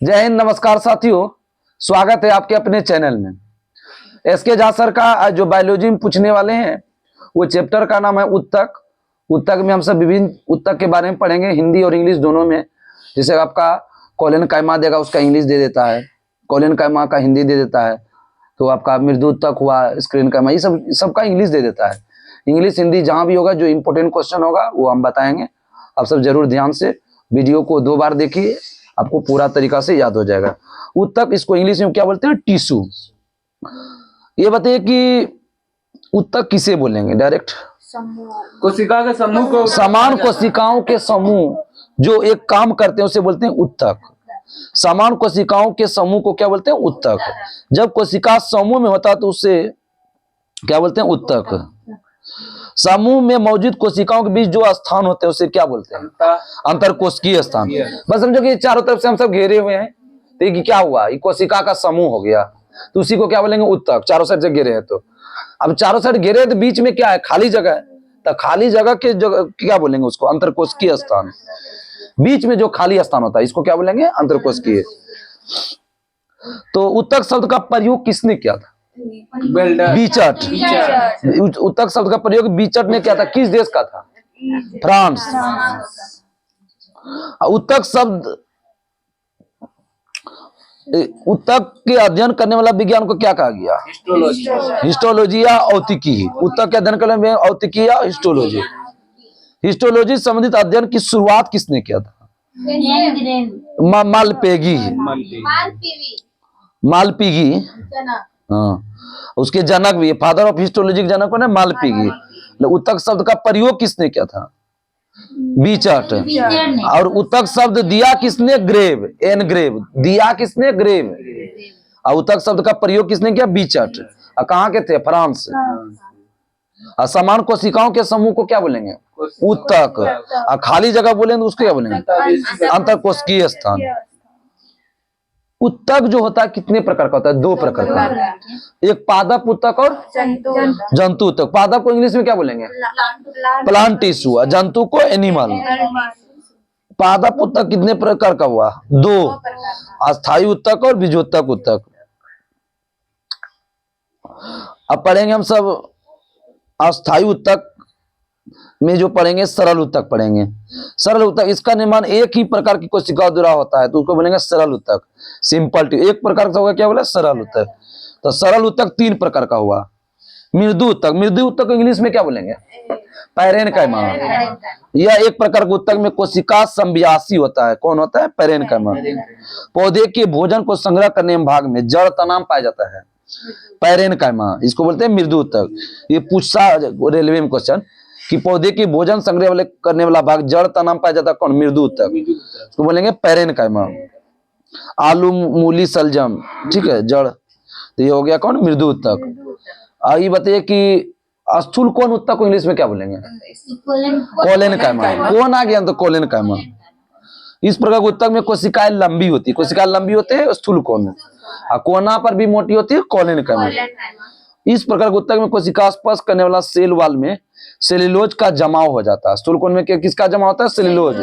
जय हिंद, नमस्कार साथियों, स्वागत है आपके अपने चैनल में। एसके झा सर का जो बायोलॉजी में पूछने वाले हैं वो चैप्टर का नाम है उत्तक। उत्तक में हम सब विभिन्न उत्तक के बारे में पढ़ेंगे, हिंदी और इंग्लिश दोनों में। जैसे आपका कोलन कायमा देगा उसका इंग्लिश दे देता है, कोलन कायमा का हिंदी दे देता है। तो आपका मृदु उत्तक हुआ, स्क्रीन कायमा, ये सबका इंग्लिश दे देता है। इंग्लिश हिंदी जहाँ भी होगा, जो इंपॉर्टेंट क्वेश्चन होगा वो हम बताएंगे। आप सब जरूर ध्यान से वीडियो को 2 बार देखिए, आपको पूरा तरीका से याद हो जाएगा। उत्तक, इसको इंग्लिश में क्या बोलते हैं? टिश्यू। ये बताइए कि उत्तक किसे बोलेंगे? डायरेक्ट कोशिका के समूह को, समान कोशिकाओं के समूह जो एक काम करते हैं उसे बोलते हैं उत्तक। समान कोशिकाओं के समूह को क्या बोलते हैं? उत्तक। जब कोशिका समूह में होता है तो उसे क्या बोलते हैं? उत्तक। समूह में मौजूद कोशिकाओं के बीच जो स्थान होते हैं उसे क्या बोलते हैं? अंतरकोशिकीय स्थान। बस समझो कि चारों तरफ से हम सब घेरे हुए हैं, तो ये क्या हुआ? ये कोशिका का समूह हो गया, तो उसी को क्या बोलेंगे? उत्तक। चारों साइड से घेरे हैं, तो अब चारों साइड घेरे हैं तो बीच में क्या है? खाली जगह है। तो खाली जगह के जगह क्या बोलेंगे? उसको अंतरकोशिकीय स्थान। बीच में जो खाली स्थान होता है इसको क्या बोलेंगे? अंतरकोशिकीय। तो उत्तक शब्द का प्रयोग किसने किया था? बीचट। उत्तक शब्द का प्रयोग बीचट ने किया था। किस देश का था? फ्रांस। उत्तक शब्द, उत्तक के अध्ययन करने वाला विज्ञान को क्या कहा गया? हिस्टोलॉजी या औतिकी। उत्तक के अध्ययन करने में औतिकी या हिस्टोलॉजी। हिस्टोलॉजी संबंधित अध्ययन की शुरुआत किसने किया था? मालपेगी। मालपेगी, हाँ, उसके जनक भी, फादर ऑफ हिस्टोलॉजी के जनक को ना मालपेगी। उत्तक शब्द का प्रयोग किसने किया था? बीचट। और उत्तक शब्द दिया किसने? Grave, engrave. दिया किसने? ग्रेव। और उत्तक शब्द का प्रयोग किसने किया? बीचट। और कहाँ के थे? फ्रांस। और समान कोशिकाओं के समूह को क्या बोलेंगे? उत्तक। और खाली जगह बोलेंगे उसको क्या बोलेंगे? अंतरकोशिकीय स्थान। उत्तक जो होता है कितने प्रकार का होता है? 2 प्रकार का। एक पादप उत्तक और जंतु उत्तक। पादप को इंग्लिश में क्या बोलेंगे? Plant tissue. और जंतु को एनिमल। पादप उत्तक कितने प्रकार का हुआ? 2, अस्थायी उत्तक और बीजोत्तक उत्तक। अब पढ़ेंगे हम सब अस्थायी उत्तक में जो पढ़ेंगे सरल उत्तक पढ़ेंगे। सरल उत्तक, इसका निर्माण एक ही प्रकार की कोशिका द्वारा होता है तो उसको बोलेंगे सरल उत्तक। सिंपल एक प्रकार का होगा, क्या बोला? सरल उत्तक। तो सरल उत्तक 3 प्रकार का हुआ। मृदु उत्तक। मृदु उत्तक को इंग्लिश में क्या बोलेंगे? पैरेनकाइमा। यह एक प्रकार के उत्तक में कोशिका संवियासी होता है। कौन होता है? पैरेनकाइमा। पौधे के भोजन को संग्रह करने में भाग में जड़ तनाम पाया जाता है, पैरेनकाइमा। इसको बोलते हैं मृदु उत्तक। ये पूछा रेलवे में क्वेश्चन कि पौधे की भोजन संग्रह करने वाला भाग जड़ तनाम पाया जाता है, कौन? मृदु उत्तक। इसको बोलेंगे पैरेनकाइमा। आलू, मूली, सलजम, ठीक है, जड़। तो ये हो गया कौन? मृदु उत्तक। ये बताइए कि स्थूल कोन उत्तक को इंग्लिश में क्या बोलेंगे? कोलेनकाइमा। कौन आ गया? तो कोलेनकाइमा। इस प्रकार के उत्तक में कोशिकाएं लंबी होती है। कोशिकाएं लंबी होते हैं स्थूल कोन, और कोना पर भी मोटी होती है, कोलेनकाइमा। इस प्रकार के उत्तक में कोशिका स्पर्श करने वाला सेल वाल में सेल्यूलोज का जमाव हो जाता है। स्थूल कोन में किसका जमा होता है? सेल्यूलोज।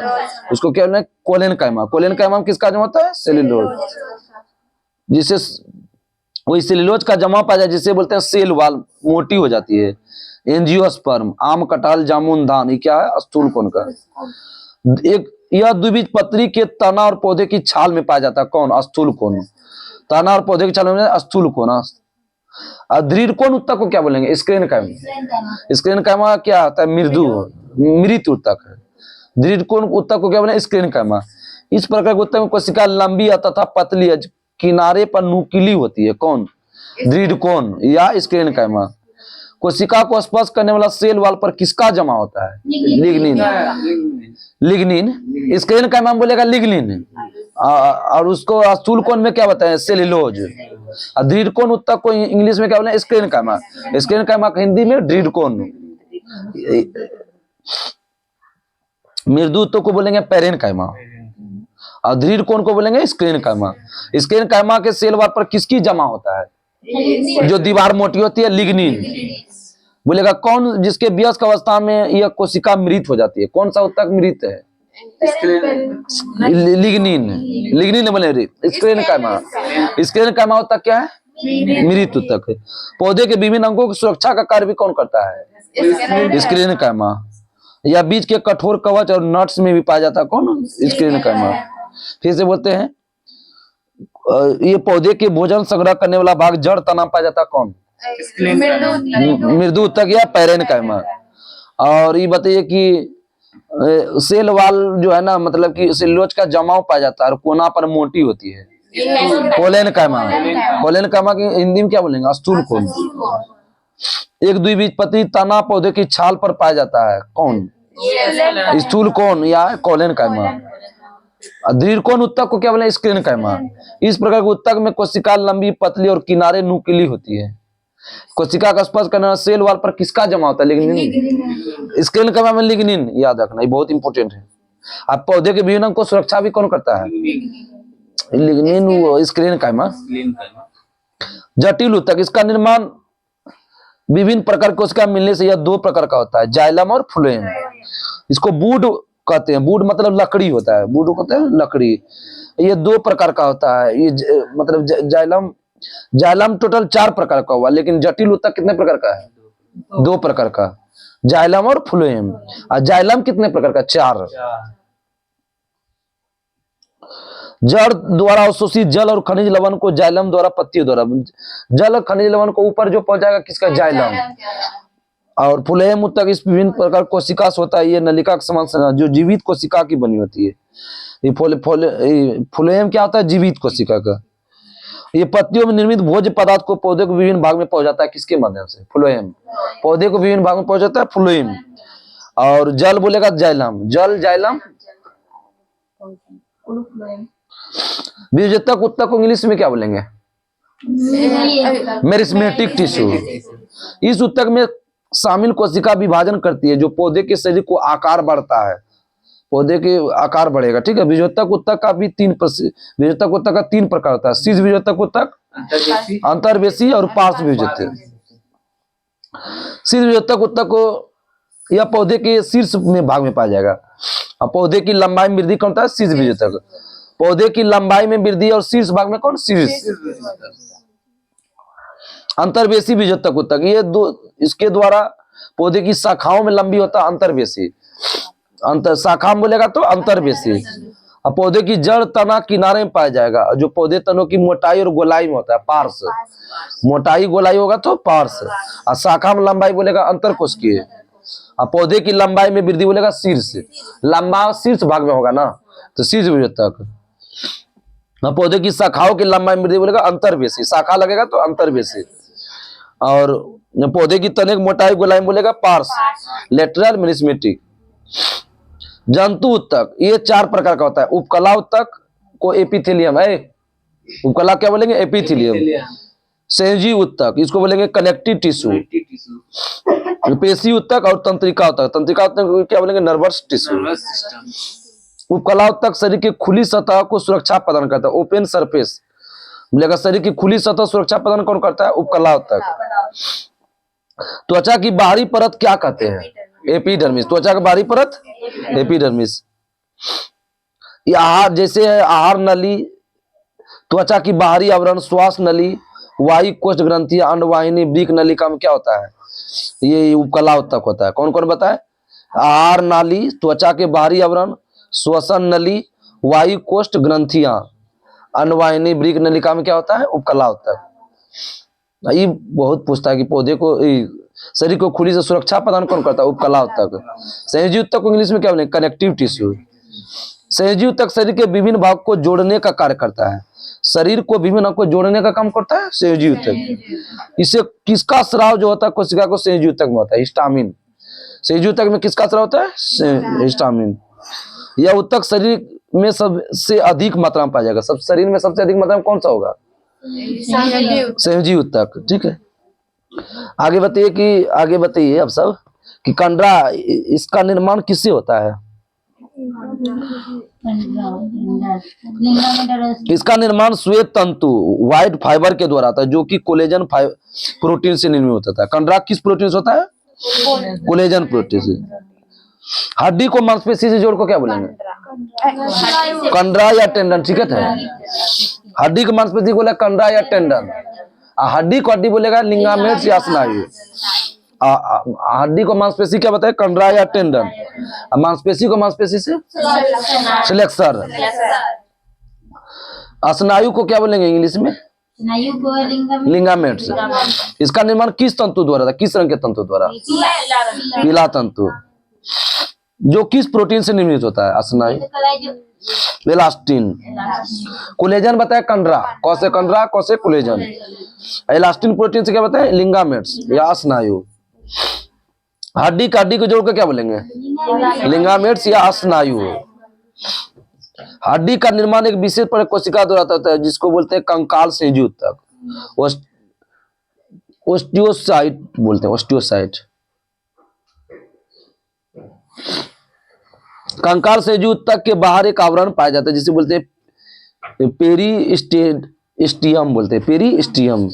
उसको क्या बोलते हैं? कोलेनकाइमा। कोलेनकाइमा में किसका जमा होता है? सेल्यूलोज। जिससे वही सेल्यूलोज का जमा पाया जाए जिसे बोलते हैं सेल वाल, मोटी हो जाती है। एंजियोस्पर्म, आम, कटहल, जामुन, धान, ये क्या है? स्थूल कोन का। एक यह द्विबीज पत्री के तना और पौधे की छाल में पाया जाता है, कौन? स्थूल कोन। तना और पौधे की छाल में स्थूल कोन। दृढ़ कोन उत्तक को क्या बोलेंगे? स्क्रीनकाइमा। स्क्रीनकाइमा क्या होता है? मृत उत्तक है। दृढ़ कोन उत्तक को क्या बोलेंगे? स्क्रीनकाइमा। इस प्रकार के उत्तक में कोशिका लंबी तथा पतली है, किनारे पर नुकीली होती है, कौन? दृढ़ कोन या स्क्रीनकाइमा। कोशिका को स्पर्श करने वाला सेल वाल पर किसका जमा होता है? लिग्निन। लिग्निन। स्क्रीनकाइमा में बोलेगा लिग्निन। और उसको स्थूल कोन में क्या बताएं? सेल्यूलोज। दृढ़ कोन उत्तक को इंग्लिश में क्या बोले? स्क्रीनकाइमा। स्क्रीनकाइमा को हिंदी में दृढ़ कोन। मृदु उत्तक को बोलेंगे पैरेनकाइमा, और दृढ़ कोन को बोलेंगे स्क्रीनकाइमा। स्क्रीनकाइमा के सेल वाल पर किसकी जमा होता है? जो दीवार मोटी होती है, लिग्निन। बोलेगा कौन जिसके वयस्क अवस्था में यह कोशिका मृत हो जाती है? कौन सा उत्तक मृत है? लिग्निन, लिग्निन बने रे स्क्लेरेनकाइमा। स्क्लेरेनकाइमा होता क्या है? मृत ऊतक है। पौधे के विभिन्न अंगों की सुरक्षा का कार्य भी कौन करता है? स्क्लेरेनकाइमा। या बीज के कठोर कवच और नट्स में भी पाया जाता है कौन? स्क्लेरेनकाइमा। फिर से बोलते हैं ये पौधे के भोजन संग्रह करने वाला भाग जड़ तना पाया जाता है कौन? मृदु ऊतक या पैरेनकाइमा। और ये बताइए कि सेल वाल जो है ना, मतलब कि सेलुलोज का जमाव पाया जाता है और कोना पर मोटी होती है, कोलेनकाइमा। कोलेनकाइमा की हिंदी में क्या बोलेंगे? स्थूल कोन। एक द्विबीजपत्री तना पौधे की छाल पर पाया जाता है कौन? स्थूल कोन या कोलेनकाइमा। दृढ़ कोन ऊतक को क्या बोले? स्क्लेरेनकाइमा। इस प्रकार के ऊतक में कोशिका लंबी, पतली और किनारे नुकीली होती है। कोशिका का स्पर्श करने वाला सेल वाल पर किसका जमा होता है? लिग्निन। स्क्लेरेनकाइमा में लिग्निन, याद रखना, ये बहुत इंपॉर्टेंट है। अब पौधे के विभिन्न अंगों को सुरक्षा भी कौन करता है? Lignin, sclerenchyma. जटिल ऊतक, इसका निर्माण विभिन्न प्रकार की कोशिका मिलने से यह दो प्रकार का होता है, जाइलम और फ्लोएम। इसको वुड कहते हैं। वुड मतलब लकड़ी होता है, वुड कहते हैं लकड़ी। ये दो प्रकार का होता है। ये मतलब जाइलम, जाइलम टोटल 4 प्रकार का हुआ, लेकिन जटिल ऊतक कितने प्रकार का है? 2 प्रकार का, जाइलम और फ्लोएम। और जाइलम कितने प्रकार का? 4। जड़ द्वारा अवशोषित जल और खनिज लवण को जाइलम द्वारा, पत्तियों द्वारा, जल और खनिज लवण को ऊपर जो पहुंचाएगा किसका? जाइलम। और फ्लोएम ऊतक इस विभिन्न प्रकार कोशिका से होता है। ये नलिका के समान संरचना जो जीवित कोशिका की बनी होती है। ये फ्लोएम क्या होता है? जीवित कोशिका का। ये पत्तियों में निर्मित भोज्य पदार्थ को पौधे को विभिन्न भाग में पहुंचाता है किसके माध्यम से? फ्लोएम। पौधे को विभिन्न भाग में पहुंचाता है फ्लोएम। और जल बोलेगा जाइलम, जल जाइलम। बीजोत्तक ऊतक को इंग्लिश में क्या बोलेंगे? Meristematic tissue. इस ऊतक में शामिल कोशिका विभाजन करती है जो पौधे के शरीर को आकार बढ़ता है। पौधे के आकार बढ़ेगा, ठीक है। बीजोत्तक ऊतक का भी बीजोत्तक ऊतक का 3 प्रकार होता है, शीर्ष बीजोत्तक ऊतक, अंतर्वेशी और पार्श्व बीजोत्तक। शीर्ष बीजोत्तक ऊतक को यह पौधे के शीर्ष में भाग में पाया जाएगा। अब पौधे की लंबाई में वृद्धि कौन होता है? शीर्ष बीजोत्तक। पौधे की लंबाई में वृद्धि और शीर्ष भाग में कौन? शीर्ष। अंतर्वेशी बीजोत्तक ऊतक, ये इसके द्वारा पौधे की शाखाओं में लंबी होता है अंतर्वेशी। अंतर शाखा में बोलेगा तो अंतर्वेशी। अब पौधे की जड़ तना किनारे में पाया जाएगा। जो पौधे तनों की मोटाई और गोलाई में होता है पार्श्व। मोटाई गोलाई होगा तो पार्श्व। और शाखा में लंबाई बोलेगा अंतरकोशिकीय। अब पौधे की लंबाई में वृद्धि बोलेगा शीर्ष। लंबा शीर्ष भाग में होगा ना, तो शीर्ष बीजोत्तक। पौधे की शाखाओं की लंबाई में वृद्धि बोलेगा अंतर्वेशी। शाखा लगेगा तो अंतर्वेशी। और पौधे की तने की मोटाई गोलाई में बोलेगा पार्श्व, लेटरल मेरिस्मेटिक। जंतु ऊतक ये 4 प्रकार का होता है। उपकला ऊतक को एपिथेलियम है, उपकला क्या बोलेंगे? एपिथेलियम। संयोजी ऊतक इसको बोलेंगे कनेक्टिव टिश्यू। पेशी ऊतक और तंत्रिका ऊतक, तंत्रिका ऊतक को क्या बोलेंगे? Nervous tissue. उपकला ऊतक शरीर की खुली सतह को सुरक्षा प्रदान करता है, ओपन सरफेस बोलेगा। शरीर की खुली सतह सुरक्षा प्रदान कौन करता है? उपकला ऊतक। त्वचा की बाहरी परत क्या कहते हैं? एपिडर्मिस। त्वचा की बाहरी परत एपिडर्मिस। ये आहार जैसे है, आहार नली, त्वचा की बाहरी आवरण, श्वास नली, वायु कोष्ठ ग्रंथि, अंडवाहिनी, वृक्क नलिका में क्या होता है? ये उपकला ऊतक होता है। कौन कौन बताए? आहार नाली, त्वचा के बाहरी आवरण, श्वसन नली, वायु कोष्ठ ग्रंथियां, अंडवाहिनी, वृक्क नलिका में क्या होता है? उपकला ऊतक। ये बहुत पूछता है कि पौधे को शरीर को खुली से सुरक्षा प्रदान कौन करता है? उपकला ऊतक। संयोजी ऊतक को इंग्लिश में क्या बोलेंगे? Connective tissue. संयोजी ऊतक शरीर के विभिन्न भाग को जोड़ने का कार्य करता है। शरीर को विभिन्न भाग को जोड़ने का काम करता है संयोजी ऊतक। इससे किसका स्राव जो होता है कोशिका को? संयोजी ऊतक में होता है हिस्टामिन। संयोजी ऊतक में किसका स्राव होता है? हिस्टामिन। यह ऊतक शरीर में सबसे अधिक मात्रा में पाया जाएगा। सब शरीर में सबसे अधिक मात्रा में कौन सा होगा? संयोजी ऊतक, ठीक है। आगे बताइए अब सब कि कंडरा, इसका निर्माण किससे होता है? इसका निर्माण श्वेत तंतु, व्हाइट फाइबर के द्वारा होता है, जो कि कोलेजन प्रोटीन से निर्मित होता है। कंडरा किस प्रोटीन से होता है? कोलेजन प्रोटीन से। हड्डी को मांसपेशी से जोड़ को क्या बोलेंगे? कंडरा या टेंडन, ठीक है। हड्डी को मांसपेशी बोले कंडरा या टेंडन। हड्डी को हड्डी बोलेगा लिंगामेट्स या स्नायु। हड्डी को मांसपेशी क्या बताए? कंडरा या टेंडन। मांसपेशी को मांसपेशी से फ्लेक्सर। स्नायु को क्या बोलेंगे इंग्लिश में? लिंगामेट्स। इसका निर्माण किस तंतु द्वारा था? किस रंग के तंतु द्वारा? पीला तंतु। जो किस प्रोटीन से निर्मित होता है? स्नायु एलास्टिन। कोलेजन बताया कंडरा, कौसे कंडरा कौसे कोलेजन। एलास्टिन प्रोटीन से क्या बताए? लिंगामेट्स या स्नायु। हड्डी का हड्डी को जोड़कर क्या बोलेंगे? लिंगामेट्स या स्नायु। हड्डी का निर्माण एक विशेष प्रकार कोशिका द्वारा होता है जिसको बोलते हैं कंकाल संयुज ऊतक। ओस्टियोसाइट बोलते हैं, ओस्टियोसाइट। कंकाल संयुज ऊतक के बाहर एक आवरण पाया जाता है जिसे बोलते हैं पेरिस्टियम, बोलते हैं पेरिस्टियम।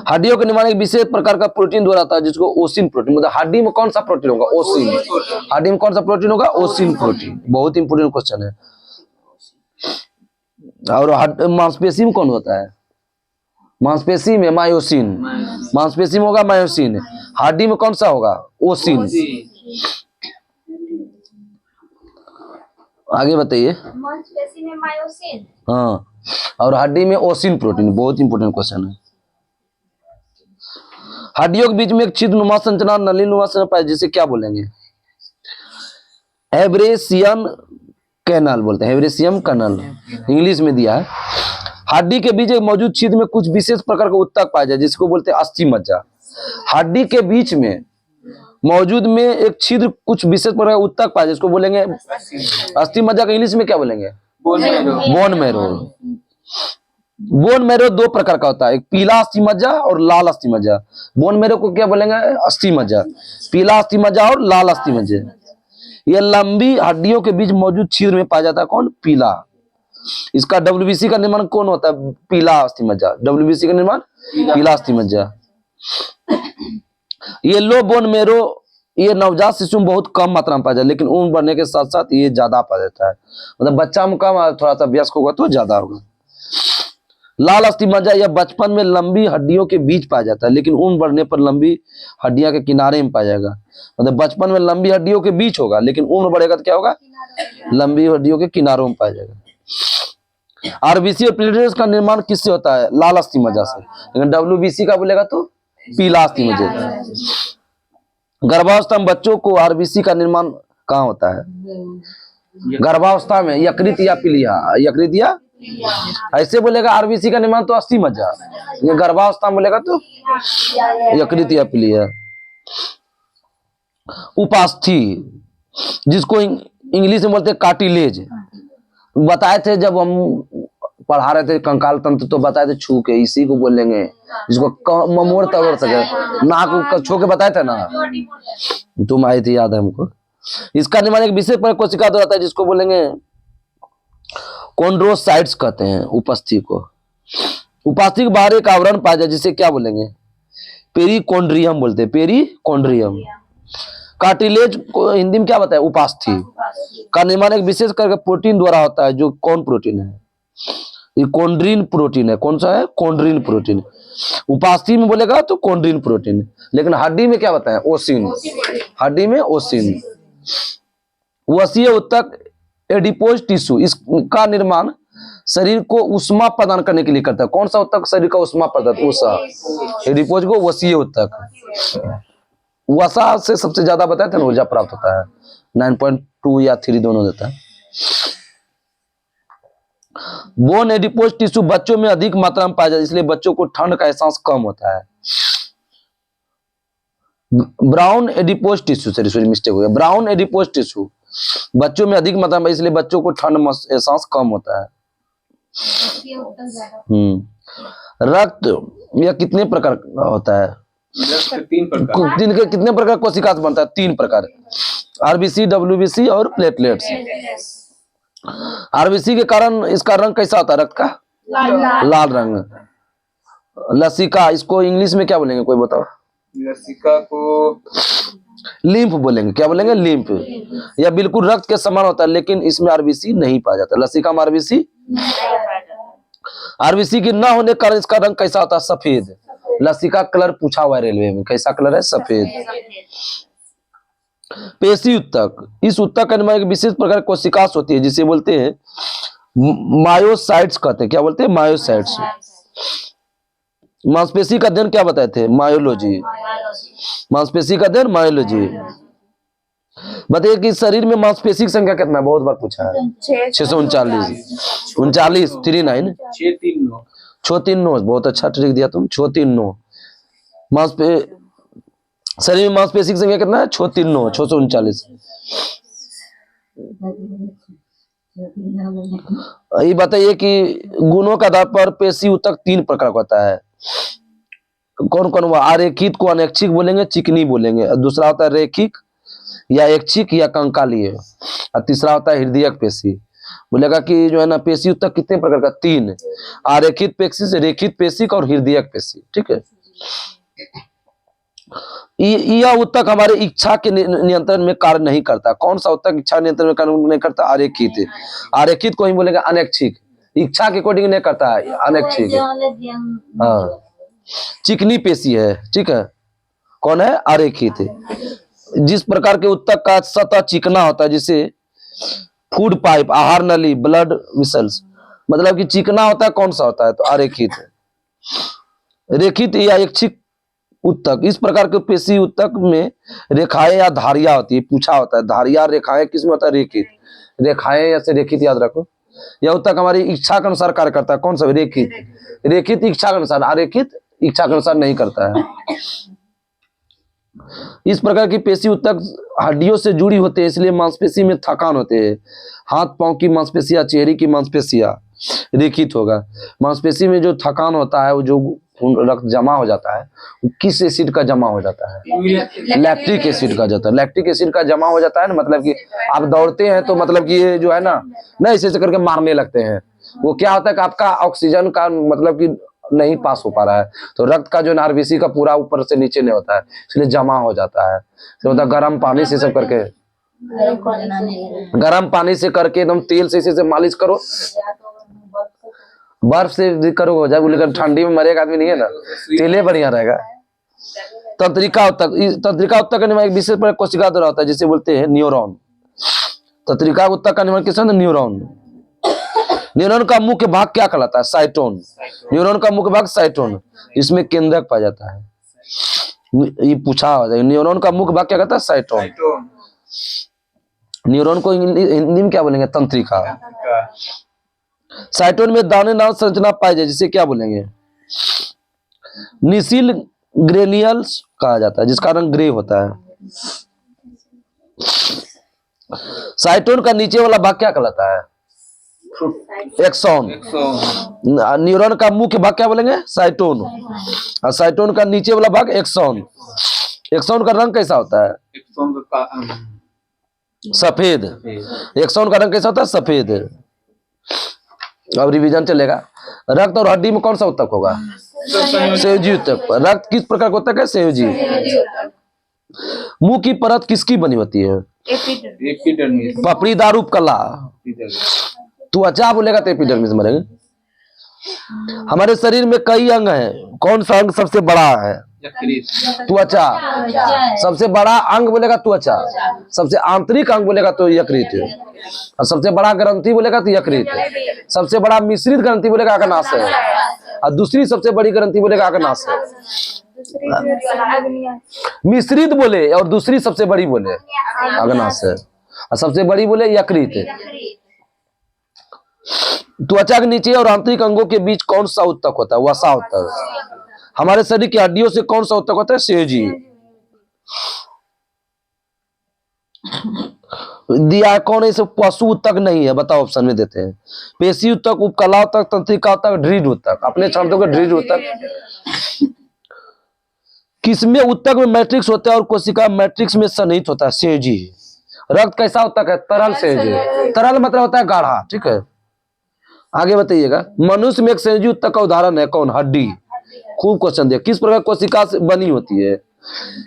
हड्डियों के निर्माण एक विशेष प्रकार का प्रोटीन द्वारा आता है जिसको ओसिन प्रोटीन। मतलब हड्डी में कौन सा प्रोटीन होगा? ओसिन। हड्डी में कौन सा प्रोटीन होगा? ओसिन प्रोटीन। बहुत इंपोर्टेंट क्वेश्चन है। और मांसपेशी में कौन होता है? मांसपेशी में मायोसिन। मांसपेशी में होगा मायोसिन। हड्डी में कौन सा होगा? ओसिन। आगे बताइए। मांसपेशी में मायोसिन। हाँ, और हड्डी में ओसिन प्रोटीन। बहुत इंपोर्टेंट क्वेश्चन है। हड्डियों के बीच में एक छिद्रनुमा संरचना, नलीनुमा संरचना पाया जिसे क्या बोलेंगे? हेब्रेसियन कैनल बोलते हैं। हेब्रेसियम कैनल इंग्लिश में दिया है। हड्डी के बीच एक मौजूद छिद्र में कुछ विशेष प्रकार का ऊतक पाया जाए जिसको बोलते हैं अस्थि मज्जा। हड्डी के बीच में मौजूद में एक छिद्र कुछ विशेष प्रकार का ऊतक पाया जाए जिसको बोलेंगे अस्थि मज्जा। का इंग्लिश में क्या बोलेंगे? Bone marrow. बोन मैरो दो प्रकार का होता है, एक पीला अस्थि मज्जा और लाल अस्थि मज्जा। बोन मैरो को क्या बोलेंगे? अस्थि मज्जा। पीला अस्थि मज्जा और लाल अस्थि मज्जा। ये लंबी हड्डियों के बीच मौजूद छिद्र में पाया जाता है कौन? पीला। इसका डब्ल्यूबीसी का निर्माण कौन होता है? पीला अस्थि मज्जा। डब्ल्यूबीसी का निर्माण पीला अस्थि मज्जा। ये लो बोन मैरो ये नवजात शिशु में बहुत कम मात्रा में पाया जाता है, लेकिन उम्र बढ़ने के साथ साथ ये ज्यादा पाया जाता है। मतलब बच्चा में कम, थोड़ा सा वयस्क होगा तो ज्यादा होगा। लाल अस्थि मज्जा यह बचपन में लंबी हड्डियों के बीच पाया जाता है, लेकिन उम्र बढ़ने पर लंबी हड्डियां के किनारे में पाया जाएगा। मतलब बचपन में लंबी हड्डियों के बीच होगा, लेकिन उम्र बढ़ेगा तो क्या होगा? लंबी हड्डियों के किनारों में पाया जाएगा। आरबीसी और प्लेटलेट्स का निर्माण किससे होता है? लाल अस्थि मज्जा से। लेकिन डब्ल्यूबीसी का बोलेगा तो पीला अस्थि मज्जा। गर्भावस्था में बच्चों को आरबीसी का निर्माण कहाँ होता है? गर्भावस्था में यकृत या पीलिया। यकृत या ऐसे बोलेगा आरबीसी का निर्माण तो अस्थि मज्जा। गर्भावस्था में बोलेगा तो यकृत या पीलिया। उपास्थि जिसको इंग्लिश में बोलते हैं कार्टिलेज। बताए थे जब हम पढ़ा रहे थे कंकाल तंत्र तो बताए थे छू के, इसी को बोलेंगे जिसको ममोड़ तोड़ सके। नाक छू के बताए थे ना, तुम आई थी, याद है हमको। इसका निर्माण एक विशेष प्रकार कोशिका द्वारा होता है जिसको बोलेंगे कॉन्ड्रोसाइट्स कहते हैं। उपस्थि को उपास्थि के बाहर एक आवरण पाया जाए जिसे क्या बोलेंगे? पेरिकोन्ड्रियम बोलते हैं। पेरिकोन्ड्रियम। कार्टिलेज को हिंदी में क्या बताया? उपास्थि का निर्माण एक विशेष करके प्रोटीन द्वारा होता है। जो कौन प्रोटीन है? ये कोंड्रिन प्रोटीन है। कौन सा है? कोंड्रिन प्रोटीन। उपास्थि में बोलेगा तो कोंड्रिन प्रोटीन। लेकिन हड्डी में क्या बताया? ओसिन। हड्डी में ओसिन। वसीय ऊतक एडिपोज टिश्यू, इसका निर्माण शरीर को उष्मा प्रदान करने के लिए करता है। कौन सा ऊतक शरीर का उष्मा प्रदान? वसा। एडिपोज को वसीय ऊतक। वसा से सबसे ज्यादा बताया था ना ऊर्जा प्राप्त होता है। 9.2 या 3 दोनों देता है। बोन एडिपोज टिश्यू बच्चों में अधिक मात्रा में पाया जाता है, इसलिए बच्चों को ठंड का एहसास कम होता है। Brown adipose tissue, sorry mistake हो गया, ब्राउन एडिपोज टिश्यू बच्चों में अधिक मात्रा में, इसलिए बच्चों को ठंड एहसास कम होता है। रक्त यह कितने प्रकार का होता है? कितने प्रकार कोशिका से बनता है? 3 प्रकार। आरबीसी, डब्ल्यूबीसी और प्लेटलेट्स। आरबीसी के कारण इसका रंग कैसा होता है? रक्त का लाल रंग। लसिका, इसको इंग्लिश में क्या बोलेंगे? कोई बताओ। लसिका को लिम्फ बोलेंगे, क्या बोलेंगे? लिम्फ। या बिल्कुल रक्त के समान होता है, लेकिन इसमें आरबीसी नहीं पाया जाता। लसिका में आरबीसी, आरबीसी के ना होने के कारण इसका रंग कैसा होता है? सफेद। लसिका कलर पूछा हुआ है रेलवे में, कैसा कलर है? सफेद। पेशी उत्तक, इस उत्तक का निर्माण एक विशेष प्रकार की कोशिकाएं होती है जिसे बोलते हैं मायोसाइट्स कहते हैं। क्या बोलते हैं? मायोसाइट्स। मांसपेशी का अध्ययन क्या बताए थे? मायोलॉजी। मांसपेशी का अध्ययन मायोलॉजी। बताइए कि शरीर में मांसपेशी की संख्या कितना है? बहुत बार पूछा है। 639, 39, 39, 639। 639। बहुत अच्छा ट्रिक दिया तुम। 639 मांसपे शरीर में मांसपेशी की संख्या कितना है? 639, 639। ये बताइए कि गुणों के आधार पर पेशी उत्तक 3 प्रकार का होता है। कौन कौन? हुआ आरेखित को अनैच्छिक बोलेंगे, चिकनी बोलेंगे। और दूसरा होता है रेखिक या ऐच्छिक या कंकालीय। और तीसरा होता है हृदयक पेशी। बोलेगा कि जो है ना पेशी उत्तक कितने प्रकार का? 3। आरेखित पेशी, रेखित पेशी और हृदयक पेशी। ठीक है। यह उत्तक हमारे इच्छा के नियंत्रण में कार्य नहीं करता। कौन सा उत्तक इच्छा नियंत्रण में कार्य नहीं करता? आरेखित। आरेखित को ही बोलेगा अनैच्छिक, इच्छा के अकॉर्डिंग नहीं करता है, अनैच्छिक। हाँ, चिकनी पेशी है। ठीक है। कौन है? आरेखित। जिस प्रकार के उत्तक का सतह चिकना होता है, जिसे फूड पाइप, आहार नली, ब्लड विसल्स, मतलब कि चिकना होता है। कौन सा होता है? तो आरेखित। रेखित या ऐच्छिक उत्तक, इस प्रकार के पेशी उत्तक में रेखाएं या धारियां होती है। पूछा होता है धारियां रेखाएं किसमें होता है? रेखित। रेखाएं या से रेखित याद रखो। यह उत्तक हमारी इच्छा के अनुसार कार्य करता है। कौन सा? रेखित। रेखित इच्छा के अनुसार, आरेखित इच्छा के अनुसार नहीं करता है। इस प्रकार की पेशी उत्तक हड्डियों से जुड़ी होते हैं, इसलिए मांसपेशी में थकान होते हैं। हाथ पांव की मांसपेशियां, चेहरे की मांसपेशियां रेखित होगा। मांसपेशी में जो थकान होता है, वो जो रक्त जमा हो जाता है, वो किस एसिड का जमा हो जाता है? लैक्टिक एसिड का जाता है। लैक्टिक एसिड का जमा हो जाता है ना, मतलब कि आप दौड़ते हैं तो मतलब कि ये जो है ना ऐसे करके मारने लगते हैं। वो क्या होता है कि आपका ऑक्सीजन का मतलब कि नहीं पास हो पा रहा है, तो रक्त का जो आरबीसी का पूरा ऊपर से नीचे नहीं होता है, इसलिए जमा हो जाता है। तो मतलब गर्म पानी से सब करके, गर्म पानी से करके एकदम तेल से इसे मालिश करो। बर्फ से करो हो जाए, लेकिन ठंडी में मरेगा आदमी नहीं है ना, तेले बढ़िया रहेगा। तंत्रिका उत्तक, तंत्रिका उत्तक का निर्माण एक विशेष प्रकार कोशिका द्वारा होता है जिसे बोलते हैं न्यूरॉन। तंत्रिका उत्तक का निर्माण किससे? न्यूरॉन। न्यूरॉन का मुख्य भाग क्या कहलाता है? साइटोन। न्यूरॉन का मुख्य भाग साइटोन, इसमें केंद्रक पाया जाता है। ये पूछा हो जाए, न्यूरॉन का मुख्य भाग क्या कहता है? साइटोन। न्यूरॉन को हिंदी में क्या बोलेंगे? तंत्रिका। साइटोन में दानेदार संरचना पाई जाए जिसे क्या बोलेंगे? निसिल ग्रेन्युल्स कहा जाता है, जिसका रंग ग्रे होता है। साइटोन का नीचे वाला भाग क्या कहलाता है? एक्सॉन। न्यूरॉन का मुख्य भाग क्या बोलेंगे? साइटोन। और साइटोन का नीचे वाला भाग एक्सॉन। एक्सॉन का रंग कैसा होता है? सफेद। एक्सॉन का रंग कैसा होता है? सफेद। अब रिवीजन चलेगा। रक्त और हड्डी में कौन सा उत्तक होगा? संयोजी उत्तक। रक्त किस प्रकार का उत्तक है? संयोजी। मुंह की परत किसकी बनी होती है? पपड़ीदार उपकला। त्वचा बोलेगा तो एपिडर्मिस मरेगा। हमारे शरीर में कई अंग हैं, कौन सा अंग सबसे बड़ा है? त्वचा। सबसे बड़ा अंग बोलेगा त्वचा। सबसे आंतरिक अंग बोलेगा तो यकृत। और सबसे बड़ा ग्रंथि बोलेगा तो यकृत। सबसे बड़ा मिश्रित ग्रंथि बोलेगा अग्नाशय। और दूसरी सबसे बड़ी ग्रंथि बोलेगा अग्नाशय। मिश्रित बोले और दूसरी सबसे बड़ी बोले अग्नाशय, और सबसे बड़ी बोले यकृत। त्वचा के नीचे और आंतरिक अंगों के बीच कौन सा उत्तक होता है? वसा उत्तक। हमारे शरीर की हड्डियों से कौन सा उत्तक होता है? संयोजी। दिया कौन? ऐसे पशु उत्तक नहीं है, बताओ ऑप्शन में देते हैं। पेशी उत्तक, उपकला उत्तक, तंत्रिका उत्तक, ड्रीड उत्तक। अपने शब्दों के ड्रीड उत्तक। किसमें उत्तक में मैट्रिक्स होता है और कोशिका मैट्रिक्स में सन्निहित होता है? संयोजी। रक्त कैसा उत्तक है? तरल संयोजी। तरल मतलब होता है गाढ़ा। ठीक है, आगे बताइएगा। मनुष्य में एक संयोजी उत्तक का उदाहरण है कौन? हड्डी। खूब क्वेश्चन दिया। किस प्रकार कोशिका से बनी होती है?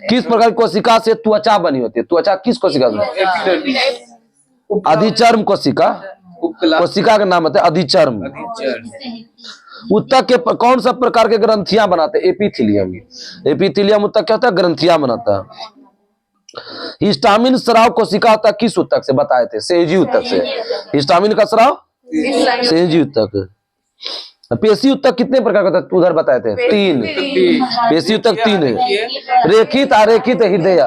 किस प्रकार की कोशिका से त्वचा बनी होती है? त्वचा किस कोशिका से? अधिचर्म कोशिका। उपकला कोशिका का नाम होता है अधिचर्म। ऊतक के कौन सा प्रकार के ग्रंथियां बनाते हैं? एपिथेलियम। एपिथेलियम ऊतक क्या होता है? ग्रंथियां बनाता है। हिस्टामिन स्राव कोशिका होता है किस ऊतक से? बताए थे, सेंजी ऊतक से। हिस्टामिन का स्राव सेंजी ऊतक। पेशी ऊतक कितने प्रकार का होता है? उधर बताए थे 3। पेशी ऊतक 3 है। रेखित, अरेखित, हृदय।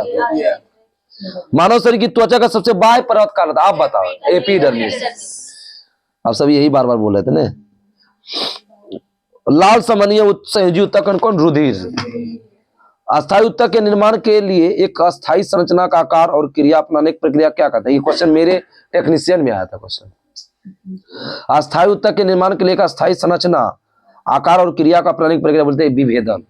मानव शरीर की त्वचा का सबसे बाह्य परत का होता है? आप बताओ। एपिडर्मिस। आप सब यही बार बार बोल रहे थे ना। लाल समनीय संयोजी ऊतक कौन कौन? रुधिर। अस्थायी ऊतक के निर्माण के लिए एक अस्थायी संरचना का आकार और क्रिया अपनाने की प्रक्रिया क्या कहते हैं? ये क्वेश्चन मेरे टेक्नीशियन में आया था क्वेश्चन। अस्थायी ऊतक के निर्माण के लिए एक अस्थायी संरचना, आकार और क्रिया का अपनाने की प्रक्रिया बोलते हैं विभेदन।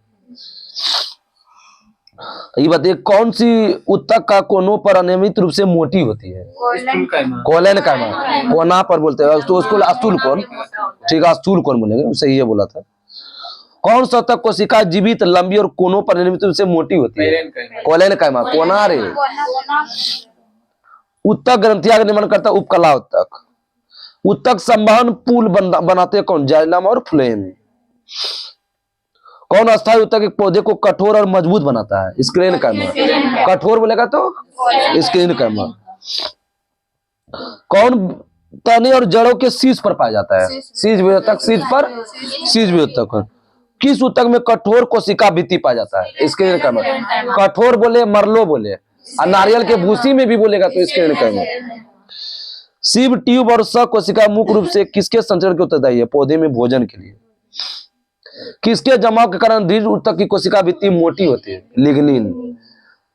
ये बताइए कौन सी ऊतक का कोनों पर अनियमित रूप से मोटी होती है? कोलन कायमा। कोना पर बोलते हैं तो उसको अस्तूल कोन। ठीक है, अस्तूल कोन बोलेंगे, सही है बोला था। कौन सा ऊतक कोशिका जीवित, लंबी और कोनों पर अनियमित रूप से मोटी होती है? कोलन कायमा। कोना रे। ऊतक ग्रंथियां का निर्माण करता है उपकला ऊतक। ऊतक संवहन पुल बनाते हैं कौन? जाइलम और फ्लोएम। कौन अस्थायी ऊतक एक पौधे को कठोर और मजबूत बनाता है? स्क्रीन कायमा। कठोर बोलेगा तो स्क्रीन कायमा। कौन तने और जड़ों के शीर्ष पर पाया जाता है? शीर्ष वियोतक। शीर्ष पर शीर्ष वियोतक। किस ऊतक में कठोर कोशिका भित्ति पाया जाता है? स्क्रीन कायमा। कठोर बोले, मरलो बोले, और नारियल के भूसी में भी बोलेगा तो स्क्रीन कायमा। सिव, ट्यूब और स कोशिका मुख्य रूप से किसके संचरण के उत्तरदायी है? पौधे में भोजन के लिए। किसके जमाव के कारण दृढ़ ऊतक की कोशिका भित्ति मोटी होती है? लिग्निन।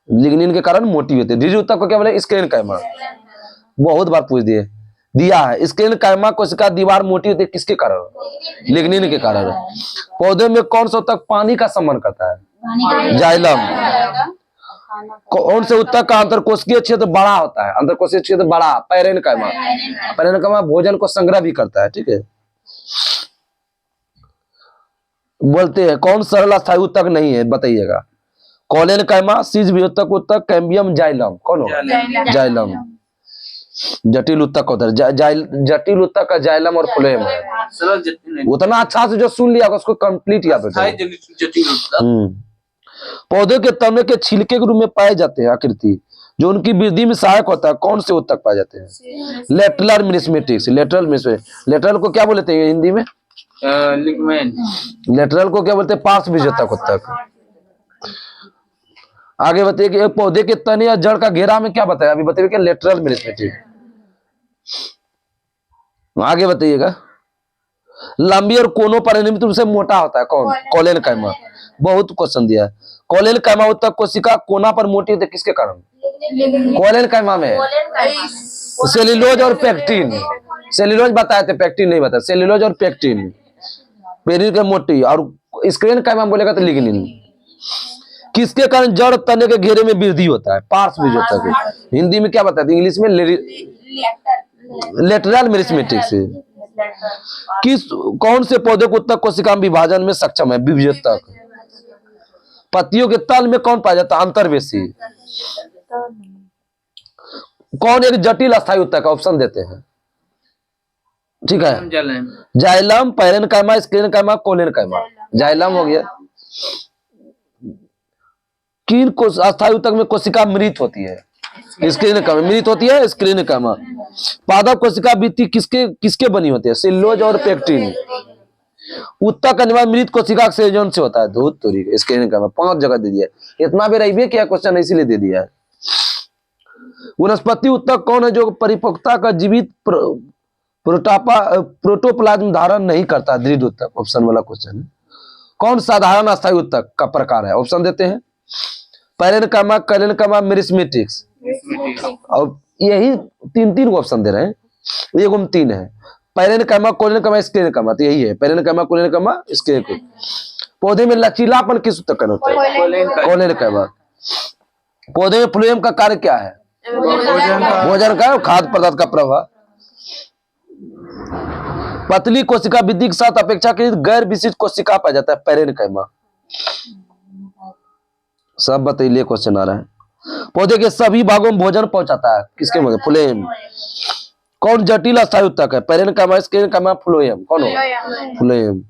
लिग्निन के कारण मोटी होती है। दृढ़ ऊतक को क्या बोले? स्क्रीन कायमा। बहुत बार पूछ दिया है। स्क्रीन कायमा कोशिका दीवार मोटी होती है किसके कारण? लिग्निन के कारण। पौधे में कौन सा ऊतक पानी का संवहन करता है? जाइलम। कौन से ऊतक का अंतरकोशिकीय क्षेत्र बड़ा होता है? अंतरकोशिकीय क्षेत्र बड़ा, पैरेन्काइमा। पैरेन्काइमा भोजन को संग्रह भी करता है। ठीक है, बोलते हैं कौन सरल अस्थायी ऊतक नहीं है? बताइएगा। कोलेनकाइमा, सीज वियोतक ऊतक, कैम्बियम, जाइलम। कौन होगा? जाइलम। जटिल ऊतक होता है जटिल ऊतक का जाइलम और फ्लोएम है। उतना अच्छा से जो सुन लिया उसको कंप्लीट याद होता है। पौधे के तने के छिलके के रूप में पाए जाते हैं आकृति जो उनकी वृद्धि में सहायक होता है। कौन से ऊतक पाए जाते हैं? लेटरल मिनिस्मेटिक्स। लेटरल मिनिस्मेटिक्स। लेटरल को क्या बोलते हैं हिंदी में? लिगमेंट। लेटरल को क्या बोलते हैं? पार्श्व विजेतक ऊतक। आगे बताइए कि एक पौधे के तने या जड़ का घेरा में क्या बताया? अभी बताइए क्या? लेटरल मिनिस्मेटिक्स। आगे बताइएगा। लंबी और कोनों पर अनियमित रूप से मोटा होता है कौन? कोलेनकाइमा। बहुत क्वेश्चन दिया है। कोलेनकाइमा ऊतक कोशिका कोना पर मोटी होती है किसके कारण? कोलेनकाइमा में सेल्यूलोज और पेक्टिन। सेल्यूलोज बताए थे, पेक्टिन नहीं बताया। सेल्यूलोज और पेक्टिन पेरिन के मोटी। और स्क्रीन काइमा बोलेगा तो लिग्निन। किसके कारण जड़ तने के घेरे में वृद्धि होता है? पार्श्व विजेतक। हिंदी में क्या बताते? इंग्लिश में लेटरल मिनिस्मेटिक्स। किस कौन से पौधे को ऊतक कोशिका विभाजन में सक्षम है? विभेदक। पत्तियों के तल में कौन पाया जाता है? अंतर्वेशी। कौन एक जटिल अस्थायी ऊतक? ऑप्शन देते हैं। ठीक है, xylem, parenchyma, sclerenchyma, collenchyma. Xylem हो गया। किन को अस्थायी ऊतक में कोशिका मृत होती है? स्क्लेरेन्काइमा मृत होती है। स्क्लेरेन्काइमा। पादप कोशिका भित्ति किसके बनी होती है? सेल्यूलोज और पेक्टिन। ऊतक का निर्माण मृत कोशिका के संयोजन से होता है। दूध तोरी स्क्लेरेन्काइमा। 5 जगह दे दिया। इतना भी रही क्या क्वेश्चन इसीलिए दे दिया है। वनस्पति ऊतक कौन है जो परिपक्वता का जीवित प्रोटोप्लाज्म धारण नहीं करता? दृढ़ ऊतक। ऑप्शन वाला क्वेश्चन है। कौन साधारण अस्थायी ऊतक का प्रकार है? ऑप्शन देते हैं। Parenchyma, collenchyma, meristematics. और यही 3 ऑप्शन दे रहे हैं। एगो में 3 है। Parenchyma, collenchyma, sclerenchyma. तो यही है पैरेन्काइमा, कोलेनकाइमा, स्क्लेरेन्काइमा। पौधे में लचीलापन किस ऊतक का होता है? कोलेनकाइमा। पौधे में फ्लोएम का कार्य क्या है? भोजन का, खाद्य पदार्थ का प्रवाह। पतली कोशिका वृद्धि के साथ अपेक्षाकृत गैर विशिष्ट कोशिका पाया जाता है। पैरेन्काइमा। सब बताइए क्वेश्चन आ रहा है। पौधे के सभी भागों में भोजन पहुंचाता है, किसके मदद? फ्लोएम। कौन जटिल अस्थायी उत्तक है? पेरेनकाइमा, स्क्लेरेनकाइमा, फ्लोएम, कौन होगा? फ्लोएम।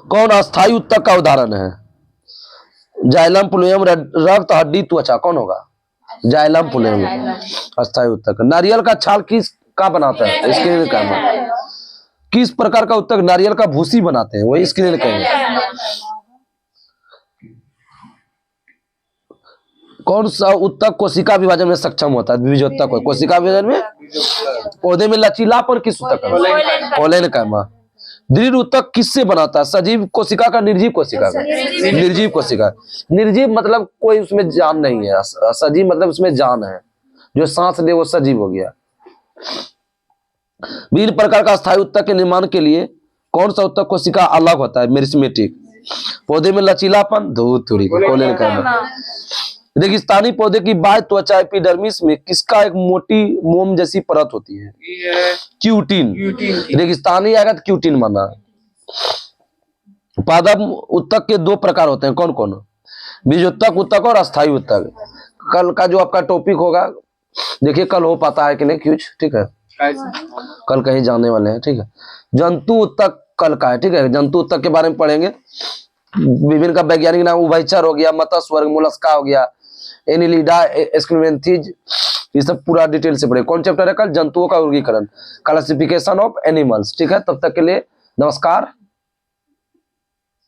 कौन अस्थायी उत्तक का उदाहरण है? जाइलम, फ्लोएम, रक्त, हड्डी, त्वचा, कौन होगा? जाइलम, फ्लोएम अस्थायी उत्तक। नारियल का छाल किस का बनाता है? स्क्लेरेनकाइमा। किस प्रकार का उत्तक नारियल का भूसी बनाते हैं? वही स्क्लेरेनकाइमा। कौन सा उत्तक कोशिका विभाजन में सक्षम होता है? द्विबीजोत्तक है। कोशिका विभाजन में पौधे में लचीलापन किस उत्तक का? पोलेनकाइमा। दृढ़ उत्तक किससे बनाता है? सजीव कोशिका का, निर्जीव कोशिका का? निर्जीव कोशिका। निर्जीव मतलब कोई उसमें जान नहीं है, सजीव मतलब उसमें जान है, जो सांस ले वो सजीव हो गया। विभिन्न प्रकार का अस्थायी उत्तक के निर्माण के लिए कौन सा उत्तक कोशिका अलग होता है? मेरिस्मेटिक। पौधे में लचीलापन, धूल, पोलेनकाइमा। रेगिस्तानी पौधे की बाह्य त्वचा एपिडर्मिस में किसका एक मोटी मोम जैसी परत होती है? क्यूटिन। रेगिस्तानी आएगा तो क्यूटिन माना। पादप उत्तक के दो प्रकार होते हैं, कौन कौन? बीजोत्तक उत्तक और अस्थायी उत्तक। कल का जो आपका टॉपिक होगा, देखिए कल हो पाता है कि नहीं क्यूज, ठीक है, कल कहीं जाने वाले हैं, ठीक है। जंतु उत्तक कल का है, ठीक है, जंतु उत्तक के बारे में पढ़ेंगे। विभिन्न का वैज्ञानिक नाम उभयचर हो गया, मत्स्य वर्ग, मोलस्का हो गया, एनिलिडा, एस्क्लेमेंथिज, ये सब पूरा डिटेल से पढ़े। कौन चैप्टर है कल? जंतुओं का वर्गीकरण, क्लासिफिकेशन ऑफ एनिमल्स, ठीक है। तब तक के लिए नमस्कार।